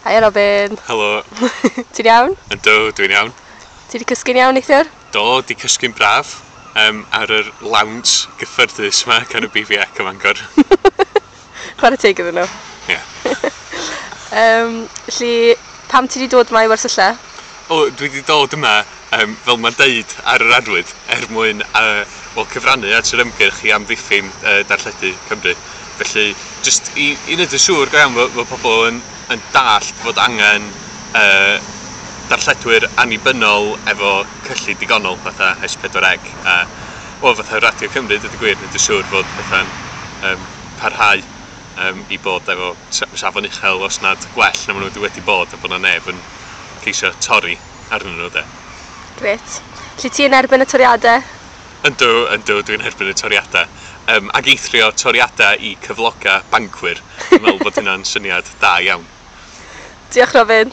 Hi Robin. Helo. Ti'n iawn? Yndw, dwi'n iawn. Ti wedi cysgu'n iawn neithiwr? Do, di cysgu'n braf ar yr lounge gyffyrddus yma gan y BVec ym Mangor. Chwarae teg iddyn nhw. Ie. Felly, pam ti wedi dod yma i wersylla? Dwi wedi dod yma, fel mae'n deud ar yr arwydd, mwyn cyfrannu at yr ymgyrch i amddiffyn darlledu Cymru. Felly, jyst i wneud yn siŵr go iawn fod pobl yn dallt fod angen darlledwyr annibynnol efo cyllid digonol, fatha S4C. Fatha Radio Cymru, dydy gwir, wneud yn siŵr fod fatha'n parhau i bod efo safon uchel os nad gwell na maen nhw wedi bod, a bod na neb yn ceisio torri arnyn nhw, de. Gret. Felly ti yn erbyn y toriadau? Yndw, dwi'n erbyn y toriadau. Ac eithrio toriadau i cyfloga bancwyr. Dwi'n meddwl bod hynna'n syniad da iawn. Diolch Robin.